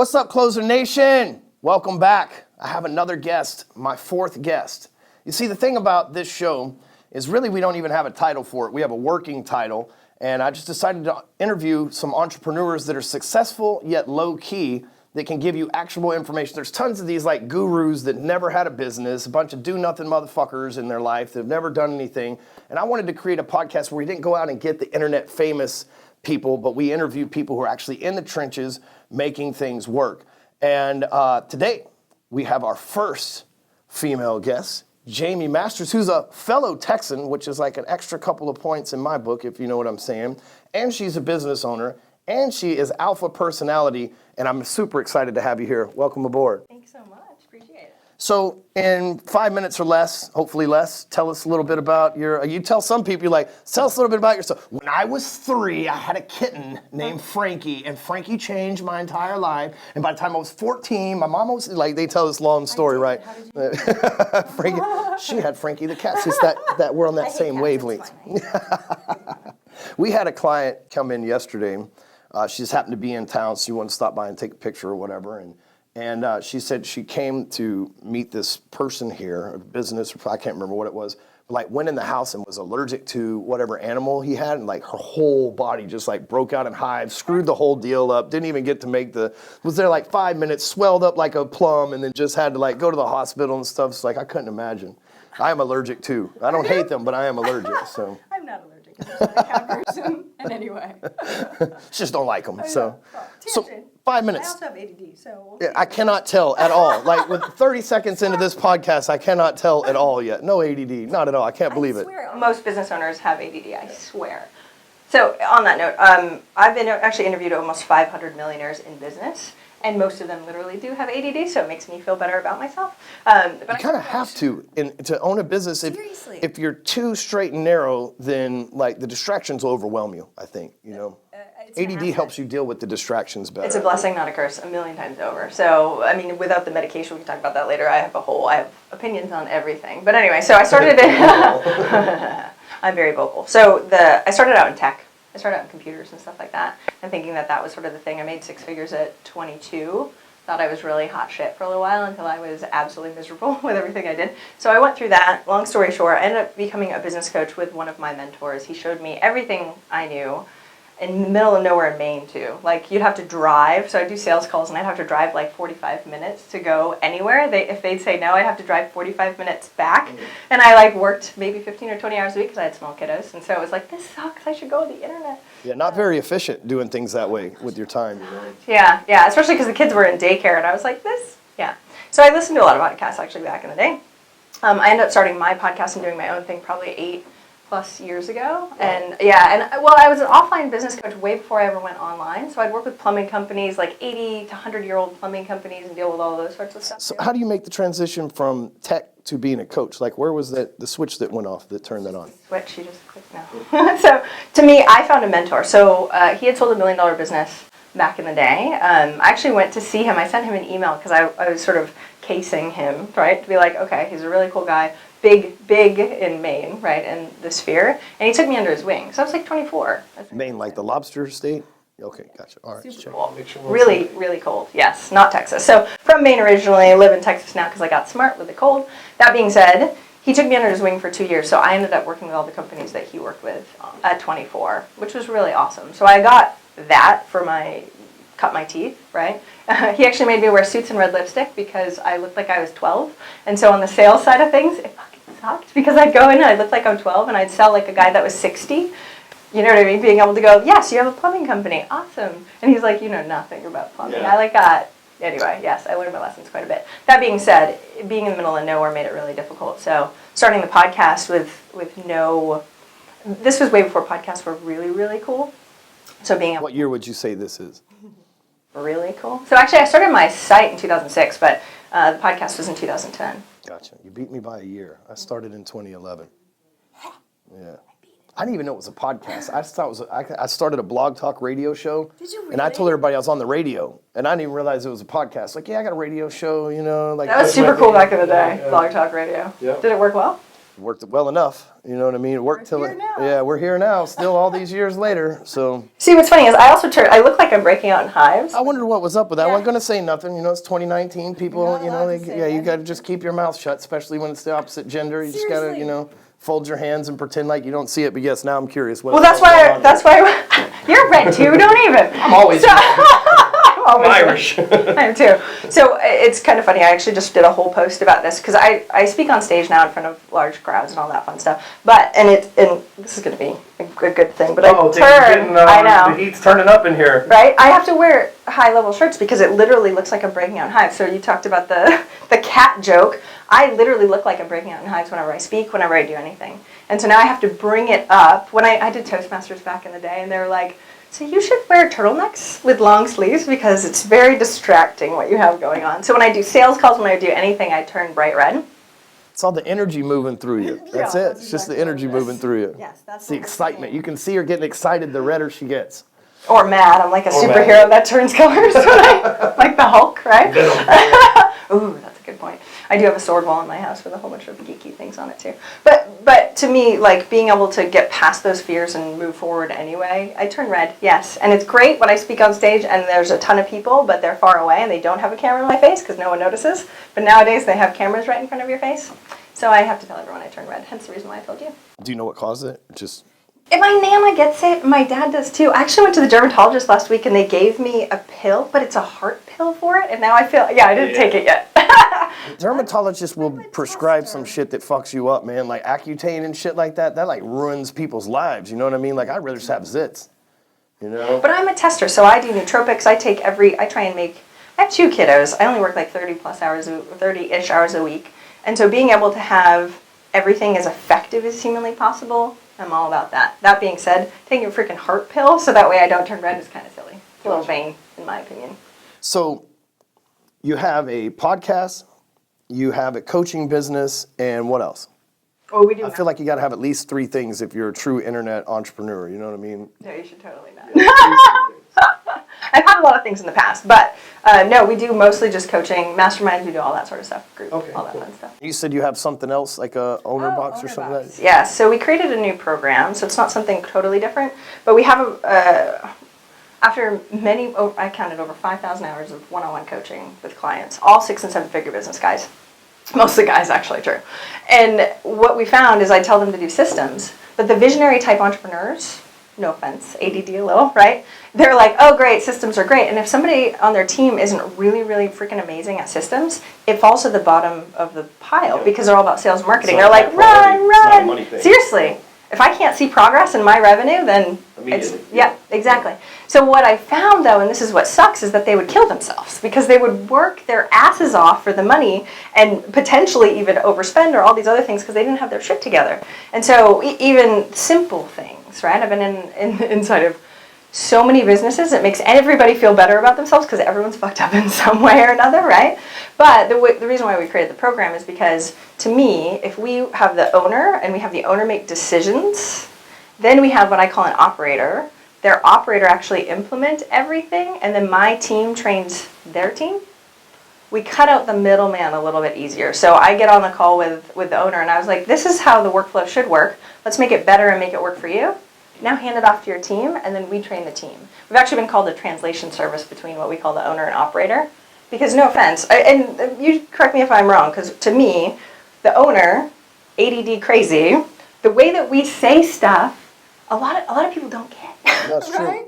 What's up, Closer Nation? Welcome back. I have another guest, my fourth guest. You see, the thing about this show is really we don't even have a title for it. We have a working title, and I just decided to interview some entrepreneurs that are successful yet low-key that can give you actionable information. There's tons of these like gurus that never had a business, a bunch of do-nothing motherfuckers in their life that have never done anything, and I wanted to create a podcast where we didn't go out and get the internet famous people, but we interview people who are actually in the trenches making things work. And today, we have our first female guest, Jaime Masters, who's a fellow Texan, which is like an extra couple of points in my book, if you know what I'm saying. And she's a business owner, and she is alpha personality, and I'm super excited to have you here. Welcome aboard. Thanks so much. Appreciate it. So in 5 minutes or less, hopefully less, tell us a little bit about your, you tell some people, you're like, tell us a little bit about yourself. When I was 3, I had a kitten named Frankie, and Frankie changed my entire life. And by the time I was 14, my mom was, like, they tell this long story, right? How did you Frankie, she had Frankie the cat. It's just that we're on that same wavelength. We had a client come in yesterday. She just happened to be in town, so she wanted to stop by and take a picture or whatever. And she said she came to meet this person here, a business, I can't remember what it was, but like went in the house and was allergic to whatever animal he had, and like her whole body just like broke out in hives, screwed the whole deal up, didn't even get to was there like 5 minutes, swelled up like a plum, and then just had to like go to the hospital and stuff. It's like, I couldn't imagine. I am allergic too. I don't hate them, but I am allergic, so. I'm not allergic. I'm a cat person in any way. Just don't like them, so. So, 5 minutes. I also have ADD, so. Yeah, I cannot tell at all. Like with 30 seconds into this podcast, I cannot tell at all yet. No ADD, not at all. I can't believe it. Most business owners have ADD, I swear. So on that note, I've been actually interviewed almost 500 millionaires in business, and most of them literally do have ADD, so it makes me feel better about myself. But you kind of have to own a business. If you're too straight and narrow, then like the distractions will overwhelm you, I think, you know. ADD helps you deal with the distractions better. It's a blessing, not a curse, a million times over. So, I mean, without the medication, we can talk about that later. I have opinions on everything. But anyway, so I started I'm very vocal. So I started out in tech. I started out in computers and stuff like that, and thinking that was sort of the thing. I made 6 figures at 22. Thought I was really hot shit for a little while until I was absolutely miserable with everything I did. So I went through that. Long story short, I ended up becoming a business coach with one of my mentors. He showed me everything I knew in the middle of nowhere in Maine too. Like you'd have to drive. So I'd do sales calls and I'd have to drive like 45 minutes to go anywhere. If they'd say no, I'd have to drive 45 minutes back. And I like worked maybe 15 or 20 hours a week because I had small kiddos. And so it was like, this sucks. I should go on the internet. Yeah, not very efficient doing things that way with your time. You know? Yeah, especially because the kids were in daycare and I was like, yeah. So I listened to a lot of podcasts actually back in the day. I ended up starting my podcast and doing my own thing probably 8+ years ago. And I was an offline business coach way before I ever went online. So I'd work with plumbing companies, like 80 to 100-year-old plumbing companies, and deal with all those sorts of stuff. So how do you make the transition from tech to being a coach? Like where was the switch that went off that turned that on? Switch, you just clicked now. So to me, I found a mentor. So he had sold $1 million business back in the day. I actually went to see him. I sent him an email because I was sort of casing him, right? To be like, okay, he's a really cool guy. Big in Maine, right, in the sphere, and he took me under his wing. So I was like 24. Maine, like the lobster state? Okay, gotcha. All right, super cool. Really, really cold. Yes, not Texas. So from Maine originally, I live in Texas now because I got smart with the cold. That being said, he took me under his wing for 2 years, so I ended up working with all the companies that he worked with at 24, which was really awesome. So I got that for cut my teeth, right? He actually made me wear suits and red lipstick because I looked like I was 12. And so on the sales side of things, it fucking sucked because I'd go in and I looked like I'm 12 and I'd sell like a guy that was 60. You know what I mean? Being able to go, yes, you have a plumbing company. Awesome. And he's like, you know nothing about plumbing. Yeah. Anyway, yes, I learned my lessons quite a bit. That being said, being in the middle of nowhere made it really difficult. So starting the podcast this was way before podcasts were really, really cool. So what year would you say this is? Really cool. So actually I started my site in 2006, but the podcast was in 2010. Gotcha. You beat me by a year. I started in 2011. Yeah. I didn't even know it was a podcast. I just thought I started a blog talk radio show. Did you really? And I told everybody I was on the radio. And I didn't even realize it was a podcast. Like, yeah, I got a radio show, you know. Like that was super cool back in the day, blog talk radio. Yeah. Did it work well? worked it well enough. You know what I mean? It worked till here now. Yeah, we're here now, still all these years later. So See, what's funny is I look like I'm breaking out in hives. I wondered what was up with that. I Yeah. wasn't gonna say nothing. You know, it's 2019. People, You're not you know, allowed to say you anything. got to just keep your mouth shut, especially when it's the opposite gender. You just gotta, Seriously. you know, fold your hands and pretend like you don't see it. But yes, now I'm curious. Well, that's why you're red too. Don't even. I'm always. I'm Irish. I am too. So it's kind of funny. I actually just did a whole post about this because I speak on stage now in front of large crowds and all that fun stuff. But and this is going to be a good thing. But I know The heat's turning up in here. right. I have to wear high level shirts because it literally looks like I'm breaking out in hives. So you talked about the cat joke. I literally look like I'm breaking out in hives whenever I speak, whenever I do anything. And so now I have to bring it up. When I did Toastmasters back in the day, and they were like, so you should wear turtlenecks with long sleeves because it's very distracting what you have going on. So when I do sales calls, when I do anything, I turn bright red. It's all the energy moving through you. That's Yeah, it. that's It's just the exactly energy what it is. moving through you. Yes, that's It's the what we're excitement. saying. You can see her getting excited the redder she gets. Or mad. I'm like a Or mad. superhero that turns colors, like the Hulk, right? Ooh, that's a good point. I do have a sword wall in my house with a whole bunch of geeky things on it too. But to me, like being able to get past those fears and move forward anyway, I turn red, yes. And it's great when I speak on stage and there's a ton of people, but they're far away and they don't have a camera in my face because no one notices. But nowadays they have cameras right in front of your face. So I have to tell everyone I turn red, hence the reason why I told you. Do you know what caused it? Just If my Nana gets it, my dad does too. I actually went to the dermatologist last week and they gave me a pill, but it's a heart pill for it. And now I feel, I didn't take it yet. dermatologists will prescribe some shit that fucks you up, man. Like Accutane and shit like that. That like ruins people's lives. You know what I mean? Like I'd rather just have zits. You know? But I'm a tester, so I do nootropics. I have 2 kiddos. I only work like 30-ish hours a week. And so being able to have everything as effective as humanly possible, I'm all about that. That being said, taking a freaking heart pill so that way I don't turn red is kind of silly. It's a little vain, in my opinion. So you have a podcast, you have a coaching business, and what else? Oh, we do. I feel like you got to have at least 3 things if you're a true internet entrepreneur. You know what I mean? No, you should totally not. I've had a lot of things in the past, but no, we do mostly just coaching, masterminds, we do all that sort of stuff, group, Okay, all that cool. fun stuff. You said you have something else, like a owner box or Owner something box. like that? Yeah, so we created a new program, so it's not something totally different, but we have after I counted over 5,000 hours of one-on-one coaching with clients, all 6- and 7-figure business guys. Mostly guys, actually, true. And what we found is I tell them to do systems, but the visionary type entrepreneurs, no offense, ADD a little, right? They're like, oh, great, systems are great. And if somebody on their team isn't really, really freaking amazing at systems, it falls to the bottom of the pile because they're all about sales and marketing. They're like, run. Seriously. If I can't see progress in my revenue, then yeah, exactly. So what I found, though, and this is what sucks, is that they would kill themselves because they would work their asses off for the money and potentially even overspend or all these other things because they didn't have their shit together. And so even simple things, right? I've been inside of so many businesses. It makes everybody feel better about themselves because everyone's fucked up in some way or another, right? But the reason why we created the program is because, to me, if we have the owner and we have the owner make decisions, then we have what I call an operator. Their operator actually implement everything, and then my team trains their team. We cut out the middleman a little bit easier. So I get on the call with the owner, and I was like, this is how the workflow should work. Let's make it better and make it work for you. Now hand it off to your team, and then we train the team. We've actually been called a translation service between what we call the owner and operator. Because no offense, and you correct me if I'm wrong, because to me, the owner, ADD crazy, the way that we say stuff, a lot of people don't get. That's true. Right?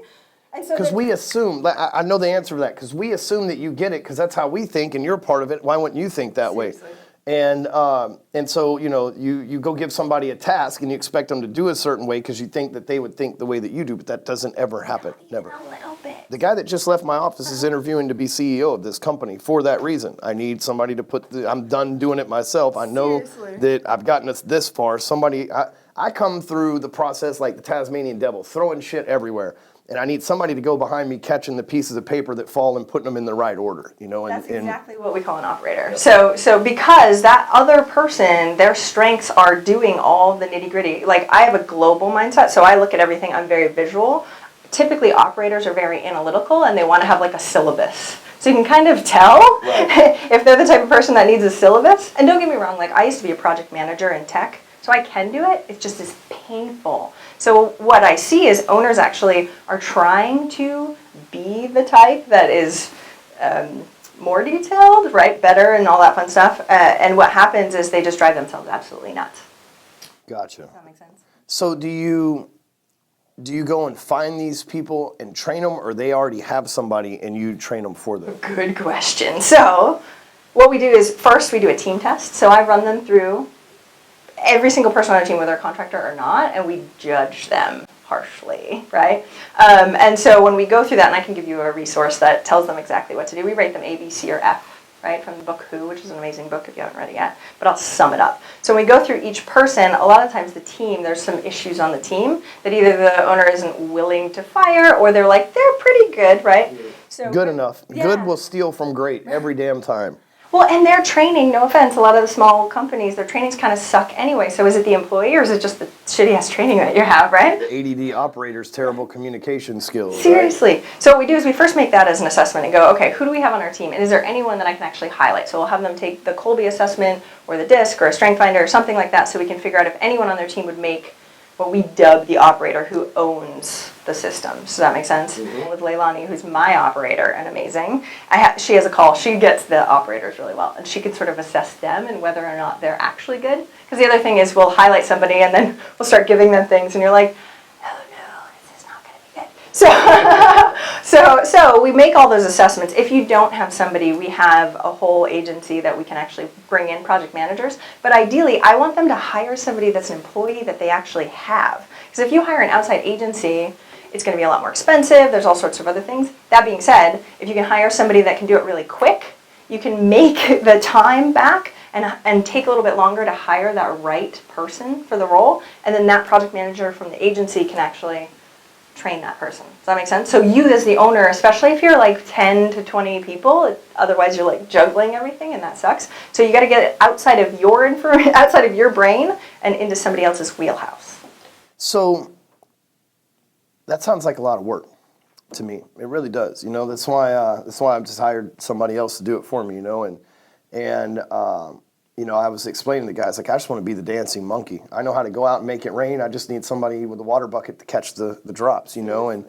Because we assume, I know the answer to that, because we assume that you get it because that's how we think and you're part of it. Why wouldn't you think that way? And so, you know, you go give somebody a task and you expect them to do a certain way because you think that they would think the way that you do, but that doesn't ever happen, never. A little bit. The guy that just left my office is interviewing to be CEO of this company for that reason. I need somebody to I'm done doing it myself. I know that I've gotten us this far. I come through the process like the Tasmanian devil, throwing shit everywhere. And I need somebody to go behind me catching the pieces of paper that fall and putting them in the right order, you know. That's exactly what we call an operator. So because that other person, their strengths are doing all the nitty gritty. Like I have a global mindset, so I look at everything, I'm very visual. Typically operators are very analytical and they want to have like a syllabus. So you can kind of tell if they're the type of person that needs a syllabus. And don't get me wrong, like I used to be a project manager in tech. So I can do it, it just is painful. So what I see is owners actually are trying to be the type that is more detailed, right, better and all that fun stuff. And what happens is they just drive themselves absolutely nuts. Gotcha. Does that make sense? So do you go and find these people and train them, or they already have somebody and you train them for them? Good question. So what we do is first we do a team test. So I run them through every single person on a team, whether a contractor or not, and we judge them harshly, right? And so when we go through that, and I can give you a resource that tells them exactly what to do, we rate them A, B, C, or F, right, from the book Who, which is an amazing book if you haven't read it yet, but I'll sum it up. So when we go through each person, a lot of times the team, there's some issues on the team that either the owner isn't willing to fire, or they're like, they're pretty good, right? So Good enough. Yeah. Good will steal from great every damn time. Well, and their training, no offense, a lot of the small companies, their trainings kind of suck anyway. So is it the employee or is it just the shitty-ass training that you have, right? ADD operators, terrible communication skills. Seriously. Right? So what we do is we first make that as an assessment and go, okay, who do we have on our team? And is there anyone that I can actually highlight? So we'll have them take the Colby assessment or the DISC or a Strength Finder or something like that so we can figure out if anyone on their team would make what we dub the operator who owns the system. Does that make sense? Mm-hmm. With Leilani, who's my operator and amazing, she has a call. She gets the operators really well, and she can sort of assess them and whether or not they're actually good. Because the other thing is we'll highlight somebody and then we'll start giving them things, and you're like, oh no, this is not going to be good. So we make all those assessments. If you don't have somebody, we have a whole agency that we can actually bring in, project managers. But ideally, I want them to hire somebody that's an employee that they actually have. Because if you hire an outside agency, it's going to be a lot more expensive. There's all sorts of other things. That being said, if you can hire somebody that can do it really quick, you can make the time back and take a little bit longer to hire that right person for the role. And then that project manager from the agency can actually train that person. Does that make sense? So you as the owner, especially if you're like 10 to 20 people, otherwise you're like juggling everything and that sucks. So you got to get it outside of your outside of your brain and into somebody else's wheelhouse. So that sounds like a lot of work to me. It really does. You know, that's why I've just hired somebody else to do it for me, you know, and you know, I was explaining to the guys, like, I just want to be the dancing monkey. I know how to go out and make it rain. I just need somebody with a water bucket to catch the drops, you know, and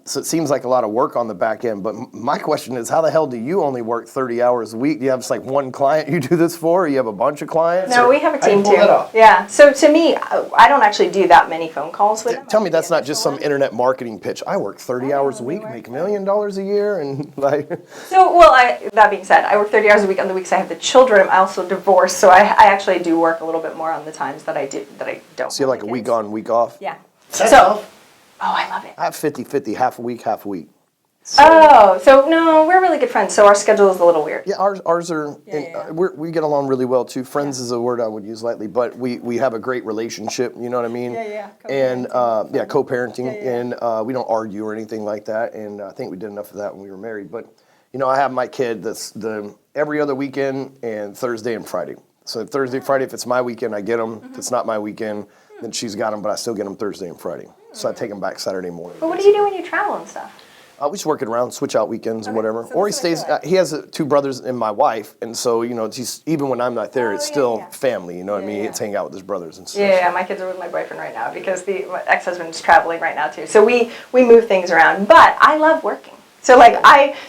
so it seems like a lot of work on the back end. But my question is, how the hell do you only work 30 hours a week? Do you have just like one client you do this for? Or you have a bunch of clients? No, we have a team too. Yeah. So to me, I don't actually do that many phone calls with them. Tell me that's not just some internet marketing pitch. I work 30 hours a week, make $1 million a year, and like. So, well, that being said, I work 30 hours a week on the weeks I have the children. I'm also divorced, so I actually do work a little bit more on the times that I don't. So you're like a week on, week off? Yeah. That's tough. Oh, I love it. I have 50-50, half a week, half a week. So no, we're really good friends, so our schedule is a little weird. Yeah, ours are, we get along really well too. Friends is a word I would use lightly, but we have a great relationship, you know what I mean? Yeah. And, co-parenting, and we don't argue or anything like that, and I think we did enough of that when we were married. But, you know, I have my kid that's every other weekend and Thursday and Friday. So Thursday, Friday, if it's my weekend, I get them. If it's not my weekend, then she's got them, but I still get them Thursday and Friday. So I take them back Saturday morning. But what do you do when you travel and stuff? We just work it around, switch out weekends and whatever. So or he stays, he has 2 brothers and my wife, and so, you know, even when I'm not there, it's still family, you know what I mean? He gets to hang out with his brothers and stuff. Yeah, my kids are with my boyfriend right now because my ex-husband's traveling right now too. So we move things around, but I love working. So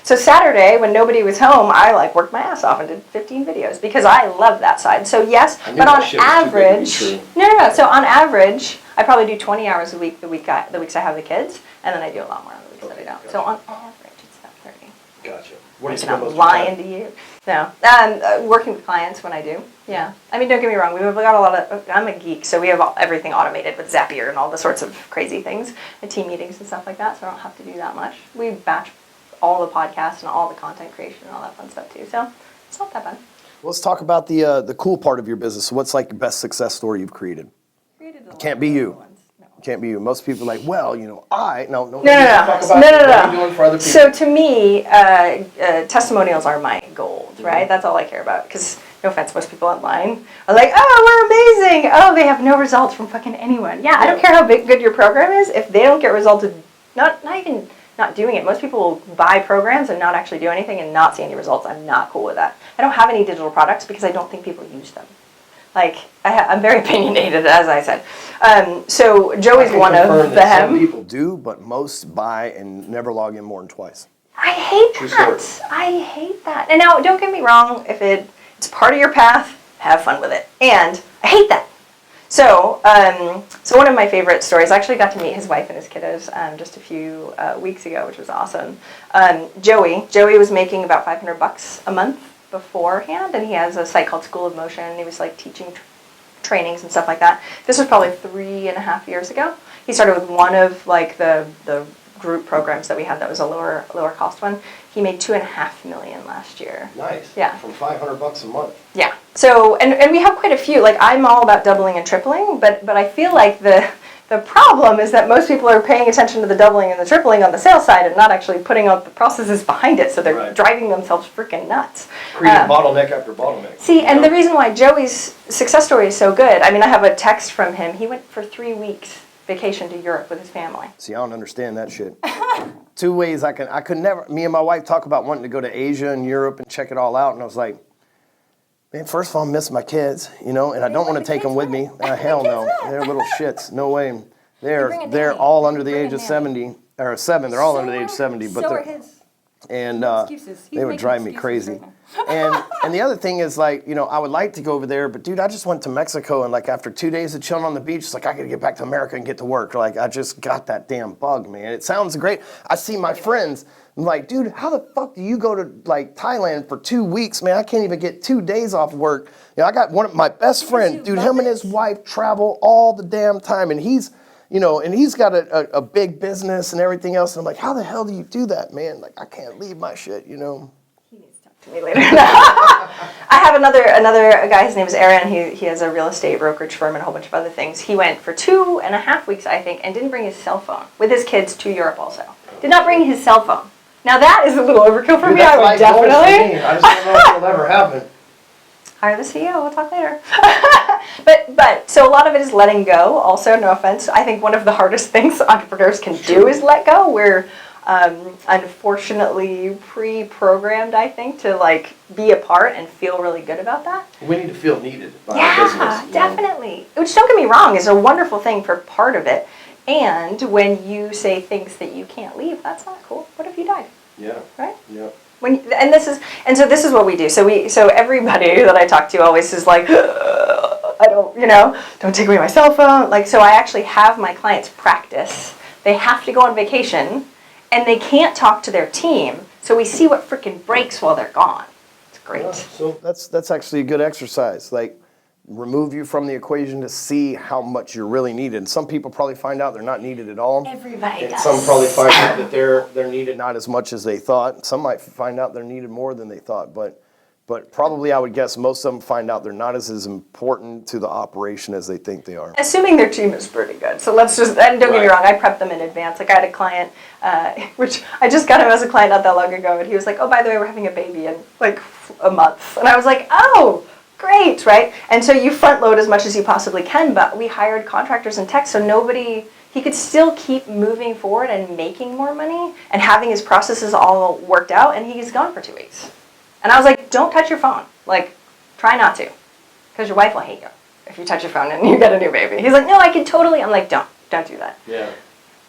so Saturday when nobody was home, I worked my ass off and did 15 videos because I love that side. So yes, but on average, so on average, I probably do 20 hours a week the weeks I have the kids, and then I do a lot more on the weeks that I don't. So on average, it's about 30. Gotcha. What do you spend most of your time? Lying to you. No, working with clients when I do. Yeah, I mean, don't get me wrong. We've got a lot of. I'm a geek, so we have everything automated with Zapier and all the sorts of crazy things, and team meetings and stuff like that. So I don't have to do that much. We batch all the podcasts and all the content creation and all that fun stuff too. So it's not that bad. Well, let's talk about the cool part of your business. What's like the best success story you've created? Can't be you. Can't be you. Most people are like, well, you know, no. What are you doing for other people? So to me, testimonials are my gold, right? That's all I care about. Because no offense, most people online are like, oh, we're amazing. Oh, they have no results from fucking anyone. Yeah, I don't care how good your program is. If they don't get results, not even not doing it. Most people will buy programs and not actually do anything and not see any results. I'm not cool with that. I don't have any digital products because I don't think people use them. Like, I'm very opinionated, as I said. So Joey's one of Some them. people do, but most buy and never log in more than twice. I hate True that. story. I hate that. And now, don't get me wrong. If it's part of your path, have fun with it. And I hate that. So, so one of my favorite stories, I actually got to meet his wife and his kiddos just a few weeks ago, which was awesome. Joey was making about $500 a month beforehand, and he has a site called School of Motion, and he was like teaching trainings and stuff like that. This was probably 3.5 years ago. He started with one of like the group programs that we had that was a lower cost one. He made $2.5 million last year. Nice. Yeah. From $500 a month. Yeah. So, and we have quite a few. Like, I'm all about doubling and tripling, but I feel like the problem is that most people are paying attention to the doubling and the tripling on the sales side and not actually putting out the processes behind it, so they're Right. driving themselves freaking nuts. Creating bottleneck after bottleneck. See, and the reason why Joey's success story is so good, I mean, I have a text from him. He went for 3 weeks vacation to Europe with his family. See, I don't understand that shit. 2 ways I could never, me and my wife talk about wanting to go to Asia and Europe and check it all out, and I was like, man, first of all, I miss my kids, and I don't want to take them with me. Hell no, they're little shits, no way. They're all under the age of 70, or 7, they're all under the age of 70, but they would drive me crazy. And the other thing is, like, I would like to go over there, but dude, I just went to Mexico, and like after 2 days of chilling on the beach, it's like I gotta get back to America and get to work. Like, I just got that damn bug, man. It sounds great. I see my friends, I'm like, dude, how the fuck do you go to like Thailand for 2 weeks, man? I can't even get 2 days off work. I got one of my best friends, dude, him and his wife travel all the damn time, and he's got a big business and everything else. And I'm like, how the hell do you do that, man? Like, I can't leave my shit, He needs to talk to me later. I have another guy, his name is Aaron. He has a real estate brokerage firm and a whole bunch of other things. He went for 2.5 weeks, I think, and didn't bring his cell phone with his kids to Europe also. Did not bring his cell phone. Now that is a little overkill for me. I would definitely. I just don't know if it'll ever happen. Hire the CEO, we'll talk later. but so a lot of it is letting go also, no offense. I think one of the hardest things entrepreneurs can do is let go. We're unfortunately pre-programmed, I think, to like be a part and feel really good about that. We need to feel needed by our business. Yeah, definitely. Which, don't get me wrong, is a wonderful thing for part of it. And when you say things that you can't leave, that's not cool. What if you died? Yeah. Right? Yeah. So this is what we do. So everybody that I talk to always is like, I don't take away my cell phone. Like, so I actually have my clients practice. They have to go on vacation, and they can't talk to their team. So we see what freaking breaks while they're gone. It's great. Yeah, so that's actually a good exercise. Like, remove you from the equation to see how much you're really needed. And some people probably find out they're not needed at all. Everybody And does. some probably find out that they're needed not as much as they thought. Some might find out they're needed more than they thought. But probably I would guess most of them find out they're not as important to the operation as they think they are. Assuming their team is pretty good. So let's just, and don't get me wrong, I prep them in advance. Like, I had a client, which I just got him as a client not that long ago, and he was like, oh, by the way, we're having a baby in like a month. And I was like, oh, great, right? And so you front load as much as you possibly can, but we hired contractors and tech, so he could still keep moving forward and making more money and having his processes all worked out, and he's gone for 2 weeks. And I was like, don't touch your phone. Like, try not to, because your wife will hate you if you touch your phone and you get a new baby. He's like, no, I can totally. I'm like, don't do that. Yeah.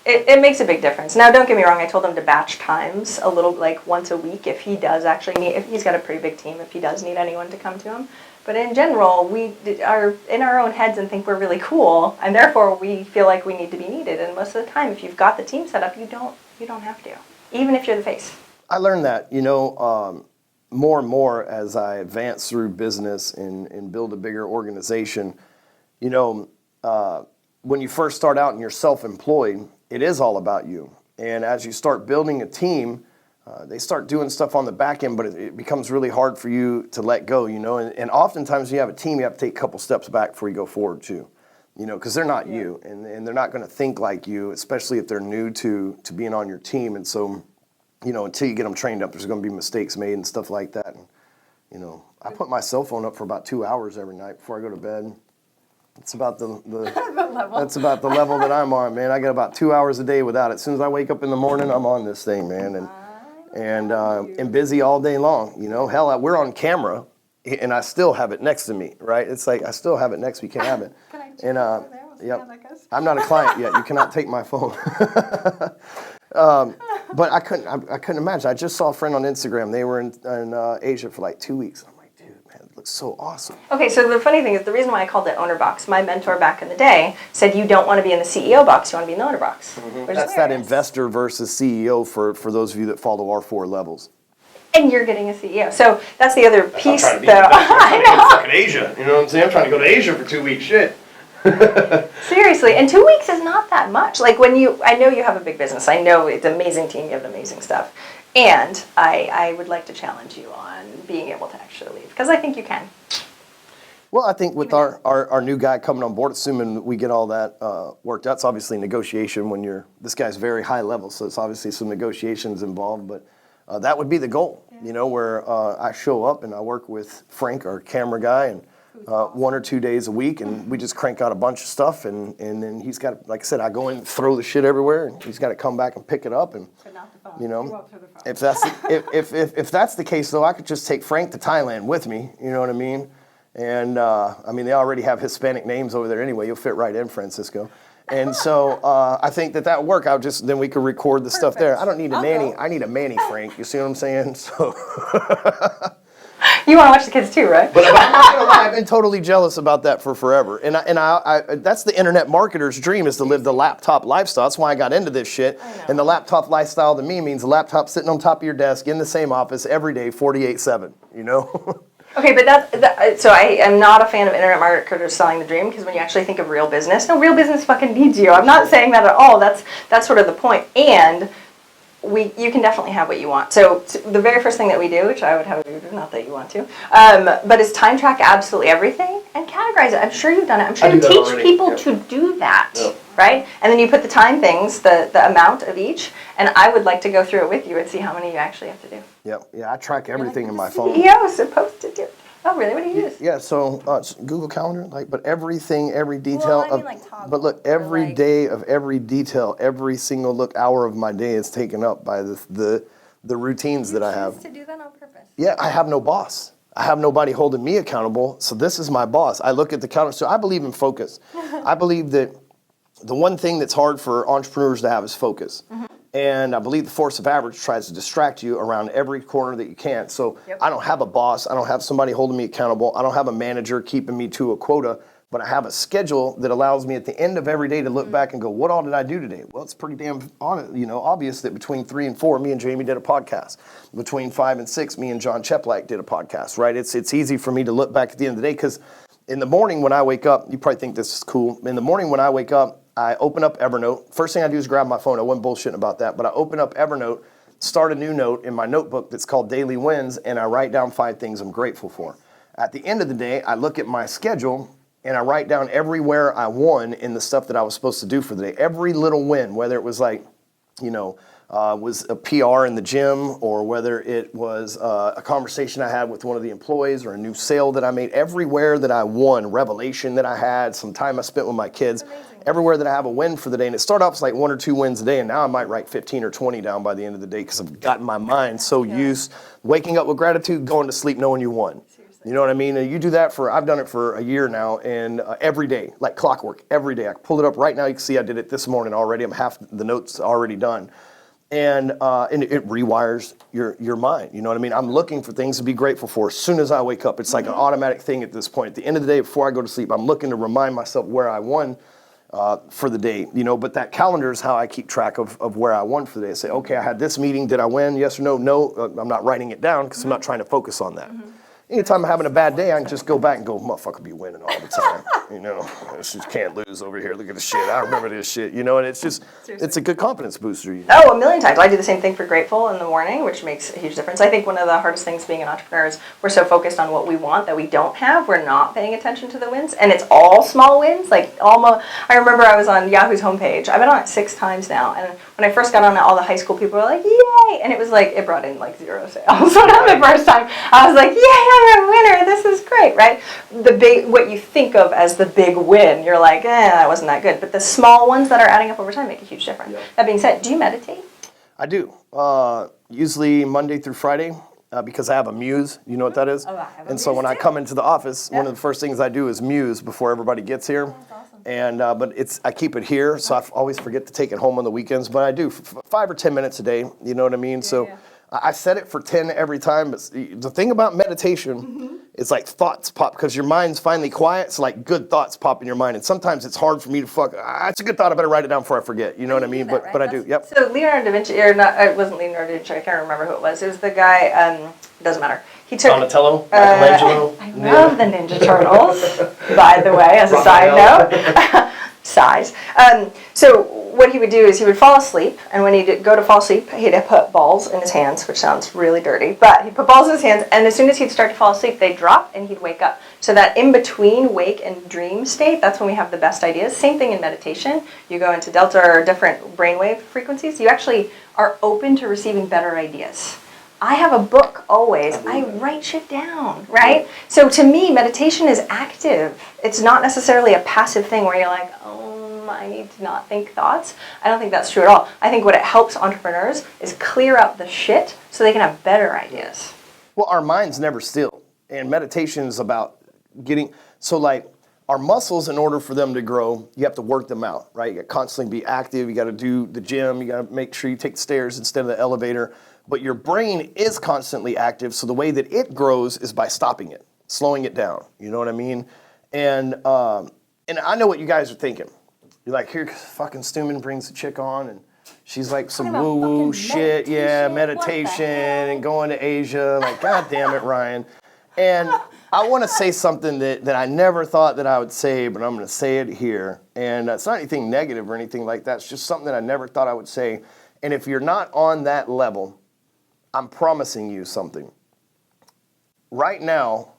It makes a big difference. Now, don't get me wrong. I told him to batch times a little, like once a week, if he does actually need, if he's got a pretty big team, if he does need anyone to come to him. But in general, we are in our own heads and think we're really cool, and therefore we feel like we need to be needed. And most of the time, if you've got the team set up, you don't have to, even if you're the face. I learned that, more and more as I advance through business and build a bigger organization. When you first start out and you're self-employed, it is all about you. And as you start building a team, they start doing stuff on the back end, but it becomes really hard for you to let go, And oftentimes when you have a team, you have to take a couple steps back before you go forward too, because they're not you, and they're not going to think like you, especially if they're new to being on your team. And so, until you get them trained up, there's going to be mistakes made and stuff like that. And, I put my cell phone up for about 2 hours every night before I go to bed. It's about the that's about the level that I'm on, man. I get about 2 hours a day without it. As soon as I wake up in the morning, I'm on this thing, man, and busy all day long. Hell, we're on camera, and I still have it next to me, right? It's like I still have it next to me, can't have it. Can I check And over there? We'll see yep. how that goes. I'm not a client yet. You cannot take my phone. But I couldn't imagine. I just saw a friend on Instagram. They were in Asia for like 2 weeks. I'm like, dude, man, it looks so awesome. Okay, so the funny thing is the reason why I called it owner box, my mentor back in the day said you don't want to be in the CEO box, you want to be in the owner box. That's that investor versus CEO for those of you that follow our 4 levels. And you're getting a CEO. So that's the other piece, I'm trying to be though. I know. Fucking Asia. You know what I'm saying? I'm trying to go to Asia for 2 weeks. Shit. Seriously, and 2 weeks is not that much. Like when I know you have a big business. I know it's an amazing team. You have amazing stuff. And I would like to challenge you on being able to actually leave because I think you can. Well, I think with our new guy coming on board, assuming we get all that worked out, it's obviously negotiation when this guy's very high level, so it's obviously some negotiations involved, but that would be the goal, you know, where I show up and I work with Frank, our camera guy, and 1 or 2 days a week, and we just crank out a bunch of stuff, and then he's got, like I said, I go in and throw the shit everywhere, and he's got to come back and pick it up, and But not the phone. you You know, won't throw the phone. if that's the case, though, I could just take Frank to Thailand with me, you know what I mean? And I mean, they already have Hispanic names over there anyway. You'll fit right in, Francisco. And so I think that would work. Then we could record the stuff there. I don't need a nanny. I need a Manny, Frank. You see what I'm saying? So. You want to watch the kids too, right? But I'm not gonna lie, I've been totally jealous about that for forever. And I that's the internet marketer's dream, is to live the laptop lifestyle. That's why I got into this shit. And the laptop lifestyle to me means a laptop sitting on top of your desk in the same office every day, 48/7. You know. Okay, but so I am not a fan of internet marketers selling the dream because when you actually think of real business, no, real business fucking needs you. I'm not saying that at all. That's sort of the point. And you can definitely have what you want. So the very first thing that we do, which I would have you do, not that you want to, but is time track absolutely everything and categorize it. I'm sure you've done it. I'm sure you teach people to do that, right? And then you put the time things, the amount of each, and I would like to go through it with you and see how many you actually have to do. Yep. Yeah, I track everything in my phone. CEO is supposed to do it. Oh, really? What do you use? Yeah, so it's Google Calendar, but everything, every detail. Well, I mean, like Toggle, but look, every like, day of every detail, every single hour of my day is taken up by the routines that I have. to do that on purpose. Yeah, I have no boss. I have nobody holding me accountable, so this is my boss. I look at the calendar. So I believe in focus. I believe that the one thing that's hard for entrepreneurs to have is focus. And I believe the force of average tries to distract you around every corner that you can. So I don't have a boss. I don't have somebody holding me accountable. I don't have a manager keeping me to a quota. But I have a schedule that allows me at the end of every day to look back and go, what all did I do today? Well, it's pretty damn obvious that between 3 and 4, me and Jamie did a podcast. Between 5 and 6, me and John Cheplak did a podcast, right? It's easy for me to look back at the end of the day because in the morning when I wake up, you probably think this is cool. In the morning when I wake up, I open up Evernote. First thing I do is grab my phone. I wasn't bullshitting about that, but I open up Evernote, start a new note in my notebook that's called Daily Wins, and I write down 5 things I'm grateful for. At the end of the day, I look at my schedule and I write down everywhere I won in the stuff that I was supposed to do for the day. Every little win, whether it was like, was a PR in the gym, or whether it was a conversation I had with one of the employees, or a new sale that I made. Everywhere that I won, revelation that I had, some time I spent with my kids, everywhere that I have a win for the day. And it started off as like 1 or 2 wins a day, and now I might write 15 or 20 down by the end of the day because I've gotten my mind so used waking up with gratitude, going to sleep knowing you won. You know what I mean? And you do that I've done it for a year now, and every day, like clockwork, every day. I pulled it up right now. You can see I did it this morning already. I'm half the notes already done. And it rewires your mind. You know what I mean? I'm looking for things to be grateful for as soon as I wake up. It's like an automatic thing at this point. At the end of the day, before I go to sleep, I'm looking to remind myself where I won for the day. But that calendar is how I keep track of where I won for the day. I say, okay, I had this meeting. Did I win? Yes or no? No. I'm not writing it down because I'm not trying to focus on that. Anytime I'm having a bad day, I can just go back and go, motherfucker be winning all the time. I just can't lose over here. Look at this shit. I remember this shit. And it's just, it's a good confidence booster. Oh, a million times. I do the same thing for Grateful in the morning, which makes a huge difference. I think one of the hardest things being an entrepreneur is we're so focused on what we want that we don't have. We're not paying attention to the wins. And it's all small wins. Like almost, I remember I was on Yahoo's homepage. I've been on it 6 times now. And when I first got on it, all the high school people were like, yay. And it was like, it brought in like 0 sales. So not the first time. I was like, yay, I'm a winner. This is great, right? What you think of as the big win, you're like, that wasn't that good. But the small ones that are adding up over time make a huge difference. That being said, do you meditate? I do. Usually Monday through Friday. because I have a muse. You know what that is? Oh, I have a and so muse when I too. come into the office, one Yeah. of the first things I do is muse before everybody gets here. That's awesome. And but I keep it here, so I always forget to take it home on the weekends. But I do 5 or 10 minutes a day. You know what I mean? So yeah. I set it for 10 every time. But the thing about meditation is like thoughts pop because your mind's finally quiet. So like good thoughts pop in your mind, and sometimes it's hard for me to it's a good thought. I better write it down before I forget. You know what I mean? But I do. Yep. So Leonardo da Vinci, or not? It wasn't Leonardo da Vinci. I can't remember who it was. It was the guy. It doesn't matter. He took. Donatello, Michelangelo. I love the Ninja Turtles. By the way, as a side note. Size. So what he would do is he would fall asleep, and when he'd go to fall asleep, he'd put balls in his hands, which sounds really dirty, but he'd put balls in his hands, and as soon as he'd start to fall asleep, they'd drop, and he'd wake up. So that in-between wake and dream state, that's when we have the best ideas. Same thing in meditation. You go into delta or different brainwave frequencies, you actually are open to receiving better ideas. I have a book always. I write shit down, right? So to me, meditation is active. It's not necessarily a passive thing where you're like, I need to not think thoughts. I don't think that's true at all. I think what it helps entrepreneurs is clear out the shit so they can have better ideas. Well, our mind's never still. And meditation is about so like our muscles, in order for them to grow, you have to work them out, right? You got to constantly be active. You got to do the gym. You got to make sure you take the stairs instead of the elevator. But your brain is constantly active. So the way that it grows is by stopping it, slowing it down. You know what I mean? And I know what you guys are thinking. You're like, here, fucking Stewman brings a chick on, and she's like some woo-woo shit, meditation, and going to Asia. Like, God damn it, Ryan. And I want to say something that I never thought that I would say, but I'm going to say it here. And it's not anything negative or anything like that. It's just something that I never thought I would say. And if you're not on that level, I'm promising you something. Right now,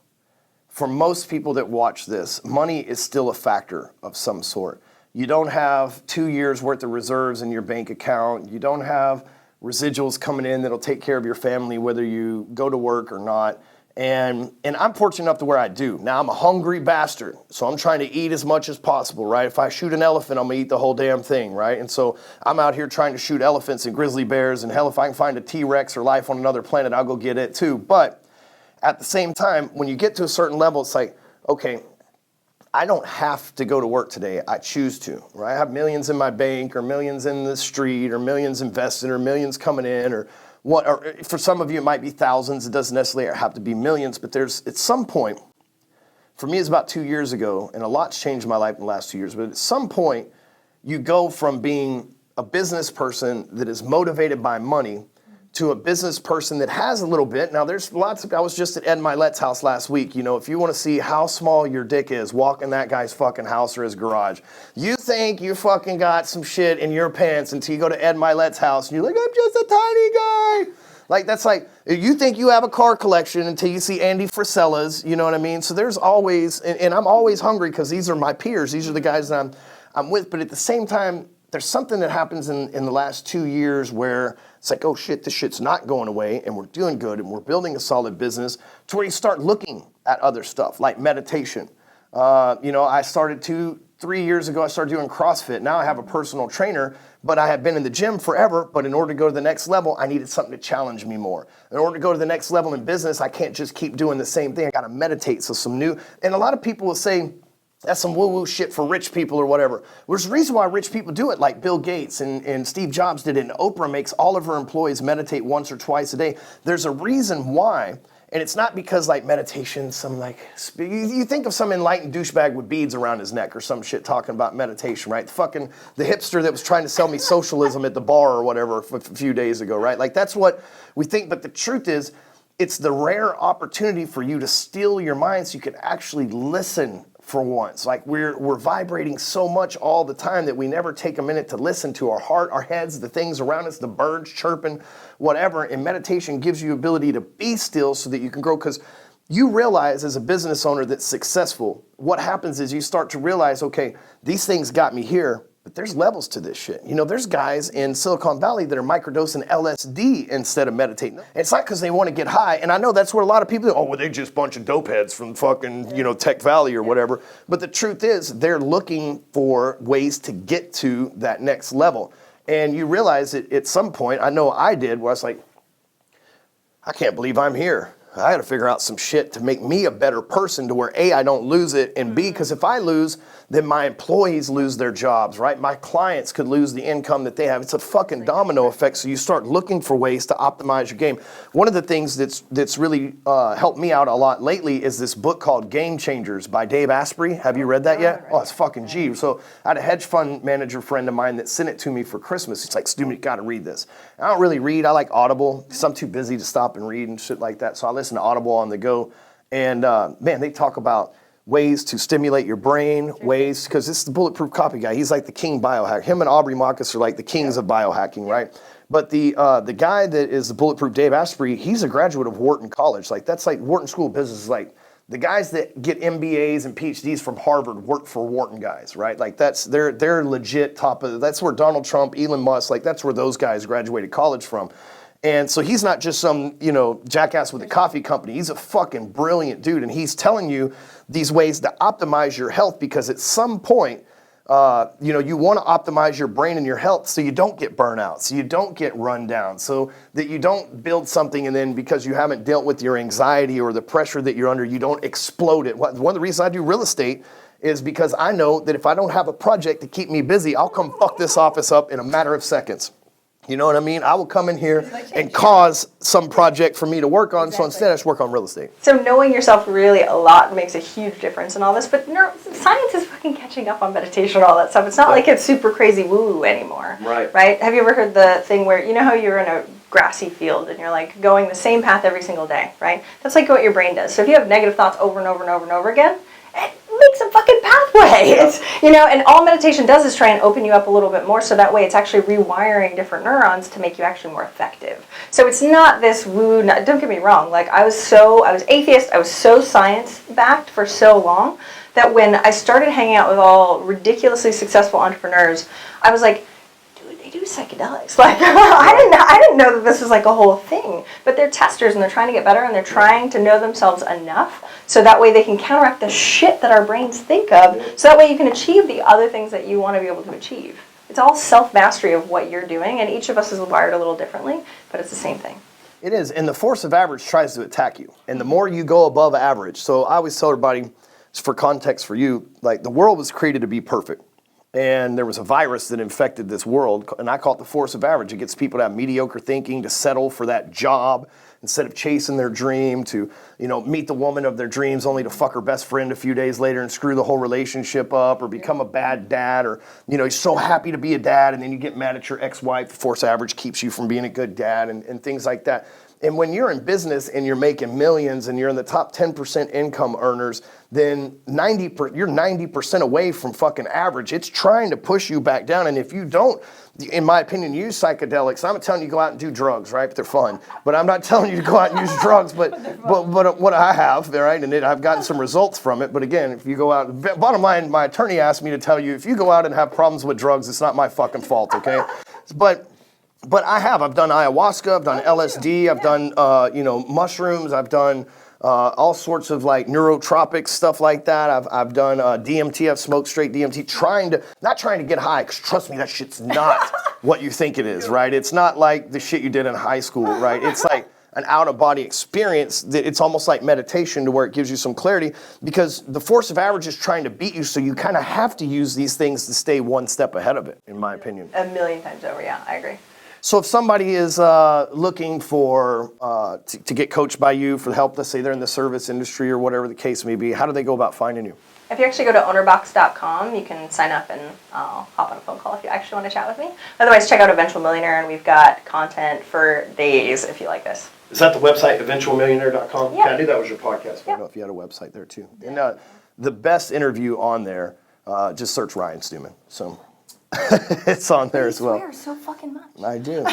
for most people that watch this, money is still a factor of some sort. You don't have 2 years worth of reserves in your bank account. You don't have residuals coming in that'll take care of your family whether you go to work or not. And I'm fortunate enough to where I do. Now, I'm a hungry bastard, so I'm trying to eat as much as possible, right? If I shoot an elephant, I'm going to eat the whole damn thing, right? And so I'm out here trying to shoot elephants and grizzly bears, and hell, if I can find a T-Rex or life on another planet, I'll go get it too. But at the same time, when you get to a certain level, it's like, okay, I don't have to go to work today. I choose to, right? I have millions in my bank or millions in the street or millions invested or millions coming in or what. Or for some of you, it might be thousands. It doesn't necessarily have to be millions, but there's at some point, for me, it's about 2 years ago, and a lot's changed in my life in the last 2 years, but at some point, you go from being a business person that is motivated by money to a business person that has a little bit. Now, there's lots of, I was just at Ed Milet's house last week. You know, if you want to see how small your dick is, walk in that guy's fucking house or his garage. You think you fucking got some shit in your pants until you go to Ed Milet's house and you're like, I'm just a tiny guy. Like, that's like, you think you have a car collection until you see Andy Frisella's, you know what I mean? So there's always, and I'm always hungry because these are my peers. These are the guys that I'm with. But at the same time, there's something that happens in the last 2 years where it's like, oh shit, this shit's not going away and we're doing good and we're building a solid business, to where you start looking at other stuff like meditation. You know, I started 3 years ago, I started doing CrossFit. Now I have a personal trainer, but I have been in the gym forever. But in order to go to the next level, I needed something to challenge me more. In order to go to the next level in business, I can't just keep doing the same thing. I got to meditate. So some new, and a lot of people will say, that's some woo-woo shit for rich people or whatever. There's a reason why rich people do it, like Bill Gates and Steve Jobs did it, and Oprah makes all of her employees meditate once or twice a day. There's a reason why, and it's not because like meditation, some like, you think of some enlightened douchebag with beads around his neck or some shit talking about meditation, right? The hipster that was trying to sell me socialism at the bar or whatever a few days ago, right? Like that's what we think, but the truth is, it's the rare opportunity for you to still your mind so you can actually listen for once. Like we're vibrating so much all the time that we never take a minute to listen to our heart, our heads, the things around us, the birds chirping, whatever. And meditation gives you ability to be still so that you can grow. Because you realize as a business owner that's successful, what happens is you start to realize, okay, these things got me here, but there's levels to this shit. You know, there's guys in Silicon Valley that are microdosing LSD instead of meditating. And it's not because they want to get high. And I know that's where a lot of people, well, they're just a bunch of dope heads from fucking, you know, Tech Valley or whatever. But the truth is, they're looking for ways to get to that next level. And you realize that at some point, I know I did, where I was like, I can't believe I'm here. I got to figure out some shit to make me a better person to where A, I don't lose it, and B, because if I lose, then my employees lose their jobs, right? My clients could lose the income that they have. It's a fucking domino effect, so you start looking for ways to optimize your game. One of the things that's really helped me out a lot lately is this book called Game Changers by Dave Asprey. Have you read that yet? Oh, it's fucking G. So I had a hedge fund manager friend of mine that sent it to me for Christmas. He's like, Stewman, you got to read this. I don't really read. I like Audible because I'm too busy to stop and read and shit like that. So I listen to Audible on the go. And man, they talk about ways to stimulate your brain, ways, because this is the Bulletproof Copy guy. He's like the king biohack. Him and Aubrey Marcus are like the kings of biohacking, right? But the guy that is the Bulletproof Dave Asprey, he's a graduate of Wharton College. Like that's like Wharton School of Business is like the guys that get MBAs and PhDs from Harvard work for Wharton guys, right? Like they're legit top of, that's where Donald Trump, Elon Musk, like that's where those guys graduated college from. And so he's not just some, jackass with a coffee company. He's a fucking brilliant dude. And he's telling you these ways to optimize your health because at some point, you want to optimize your brain and your health so you don't get burnout, so you don't get run down, so that you don't build something and then because you haven't dealt with your anxiety or the pressure that you're under, you don't explode it. One of the reasons I do real estate is because I know that if I don't have a project to keep me busy, I'll come fuck this office up in a matter of seconds. You know what I mean? I will come in here and cause some project for me to work on, so instead I just work on real estate. So knowing yourself really a lot makes a huge difference in all this, but science is fucking catching up on meditation and all that stuff. It's not like it's super crazy woo-woo anymore. Right? Have you ever heard the thing where, you know how you're in a grassy field and you're like going the same path every single day, right? That's like what your brain does. So if you have negative thoughts over and over and over and over again, it makes a fucking pathway. It's, and all meditation does is try and open you up a little bit more so that way it's actually rewiring different neurons to make you actually more effective. So it's not this woo, don't get me wrong, like I was atheist, I was so science-backed for so long that when I started hanging out with all ridiculously successful entrepreneurs, I was like, they do psychedelics. Like I didn't know that this was like a whole thing. But they're testers and they're trying to get better and they're trying to know themselves enough so that way they can counteract the shit that our brains think of. So that way you can achieve the other things that you want to be able to achieve. It's all self-mastery of what you're doing, and each of us is wired a little differently, but it's the same thing. It is, and the force of average tries to attack you. And the more you go above average, so I always tell everybody, for context for you, like the world was created to be perfect. And there was a virus that infected this world, and I call it the force of average. It gets people to have mediocre thinking, to settle for that job instead of chasing their dream, to meet the woman of their dreams only to fuck her best friend a few days later and screw the whole relationship up, or become a bad dad, or you're so happy to be a dad and then you get mad at your ex-wife. The force average keeps you from being a good dad and things like that. And when you're in business and you're making millions and you're in the top 10% income earners, then you're 90% away from fucking average. It's trying to push you back down. And if you don't, in my opinion, use psychedelics, I'm not telling you to go out and do drugs, right? But they're fun. But I'm not telling you to go out and use drugs, but what I have, right? And I've gotten some results from it. But again, if you go out, bottom line, my attorney asked me to tell you, if you go out and have problems with drugs, it's not my fucking fault, okay? But I've done ayahuasca, I've done LSD, I've done, mushrooms, I've done all sorts of like neurotropic stuff like that. I've done DMT, I've smoked straight DMT, not trying to get high, because trust me, that shit's not what you think it is, right? It's not like the shit you did in high school, right? It's like an out-of-body experience that it's almost like meditation to where it gives you some clarity, because the force of average is trying to beat you, so you kind of have to use these things to stay one step ahead of it, in my opinion. A million times over, yeah, I agree. So if somebody is looking for to get coached by you for help, let's say they're in the service industry or whatever the case may be, how do they go about finding you? If you actually go to ownerbox.com, you can sign up and I'll hop on a phone call if you actually want to chat with me. Otherwise, check out Eventual Millionaire, and we've got content for days if you like this. Is that the website, eventualmillionaire.com? Yeah. I knew that was your podcast. I don't know if you had a website there too. And the best interview on there, just search Ryan Stewman. So it's on there as well. You swear so fucking much. I do.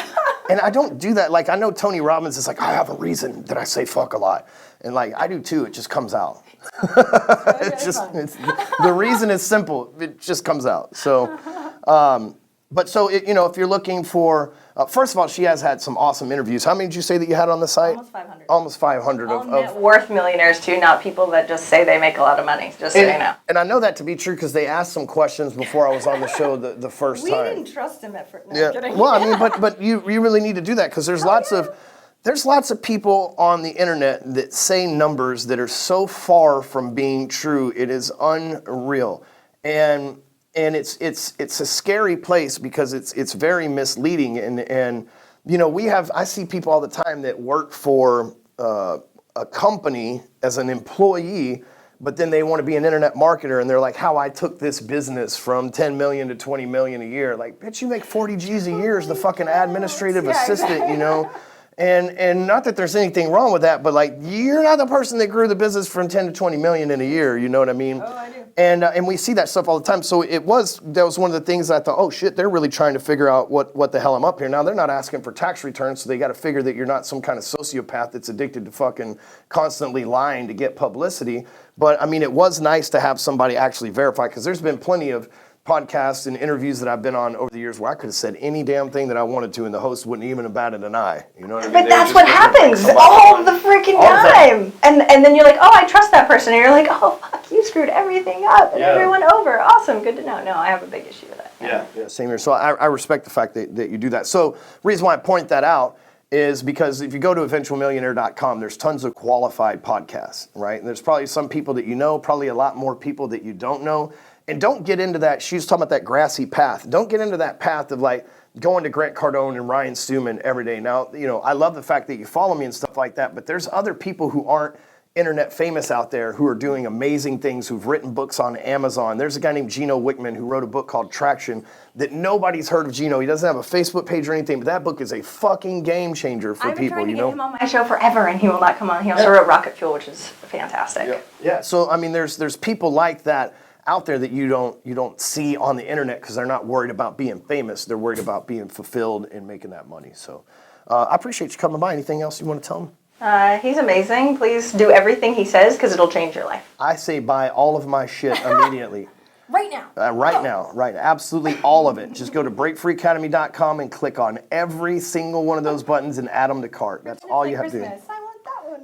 And I don't do that. Like, I know Tony Robbins is like, I have a reason that I say fuck a lot. And like, I do too. It just comes out. The reason is simple. It just comes out. So, if you're looking for, first of all, she has had some awesome interviews. How many did you say that you had on the site? Almost 500. Almost 500 All net worth millionaires too, not people that just say they make a lot of money, just so you know. And I know that to be true because they asked some questions before I was on the show the first time. We didn't trust him at first. No, Yeah. I'm kidding. Well, I mean, but you really need to do that because there's lots of there's lots of people on the internet that say numbers that are so far from being true. It is unreal. And it's a scary place because it's very misleading. And you know, I see people all the time that work for a company as an employee, but then they want to be an internet marketer, and they're like, how I took this business from 10 million to 20 million a year. Like, bitch, you make 40 G's a year as the fucking administrative assistant, you know? And not that there's anything wrong with that, but like, you're not the person that grew the business from 10 to 20 million in a year, you know what I mean? Oh, I do. And we see that stuff all the time. So that was one of the things I thought, oh shit, they're really trying to figure out what the hell I'm up here. Now they're not asking for tax returns, so they got to figure that you're not some kind of sociopath that's addicted to fucking constantly lying to get publicity. But I mean, it was nice to have somebody actually verify, because there's been plenty of podcasts and interviews that I've been on over the years where I could have said any damn thing that I wanted to, and the host wouldn't even have batted an eye. You know what I mean? But that's what happens all the freaking time. And then you're like, oh, I trust that person. And you're like, oh, fuck, you screwed everything up and everyone over. Awesome, good to know. No, I have a big issue with that. Yeah, same here. So I respect the fact that you do that. So reason why I point that out is because if you go to eventualmillionaire.com, there's tons of qualified podcasts, right? And there's probably some people that you know, probably a lot more people that you don't know. And don't get into that, she was talking about that grassy path. Don't get into that path of like going to Grant Cardone and Ryan Stewman every day. Now, you know, I love the fact that you follow me and stuff like that, but there's other people who aren't internet famous out there who are doing amazing things, who've written books on Amazon. There's a guy named Gino Wickman who wrote a book called Traction that nobody's heard of. Gino, he doesn't have a Facebook page or anything, but that book is a fucking game changer for people, I've been trying to you know? get him on my show forever, and he will not come on. He also wrote Rocket Fuel, which is fantastic. Yeah. So I mean, there's people like that out there that you don't see on the internet because they're not worried about being famous. They're worried about being fulfilled and making that money. So I appreciate you coming by. Anything else you want to tell them? He's amazing. Please do everything he says because it'll change your life. I say buy all of my shit immediately. Right now. Right now. Absolutely all of it. Just go to breakfreeacademy.com and click on every single one of those buttons and add them to cart. That's all you have to do.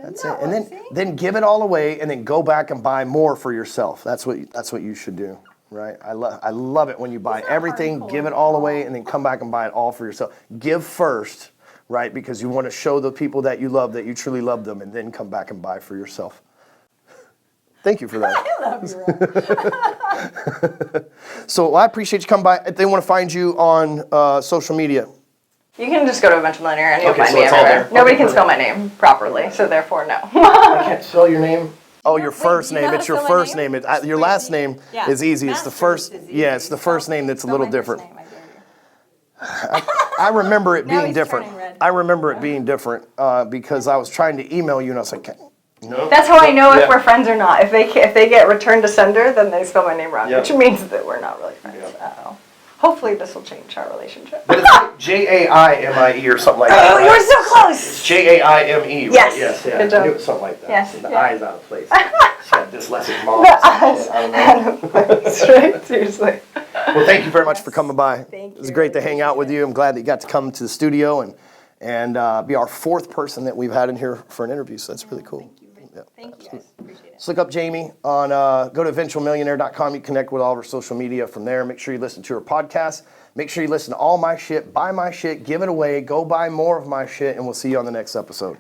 That's it. And then give it all away, and then go back and buy more for yourself. That's what you should do, right? I love it when you buy everything, give it all away, and then come back and buy it all for yourself. Give first, right? Because you want to show the people that you love that you truly love them, and then come back and buy for yourself. Thank you for that. I love you. So I appreciate you coming by. If they want to find you on social media. You can just go to Eventual Millionaire and you'll Okay, find so me it's all everywhere. there. Nobody Okay, can spell my name properly, so therefore no. I can't spell your name. Oh, your first do you know name. how It's to your spell my first name? name. Your last name is easy. It's the Masters first. is Yeah, easy. it's the first name that's a Spell little my first different. name, I dare you. I remember it Now being he's different. turning red. I remember it being different because I was trying to email you and I was like, no. That's how I know if we're friends or not. If they get returned to sender, then they spell my name wrong, which means that we're not really friends. Uh-oh. Hopefully this will change our relationship. But it's like Jaime or something like that. Oh, you're so close! Jaime, right? Yes. Yes, yeah. Good job. I knew it was something like that. Yes, And the yeah. eye's out of place. She had dyslexic mom. The eyes I don't know. out of place, right? Seriously. Well, thank you very much for coming by. Thank It was you. great to hang out with you. I'm glad that you got to come to the studio and be our fourth person that we've had in here for an interview. So that's really cool. Thank you guys. Appreciate it. Just look up Jamie on, go to eventualmillionaire.com. You connect with all of our social media from there. Make sure you listen to her podcast. Make sure you listen to all my shit, buy my shit, give it away, go buy more of my shit, and we'll see you on the next episode.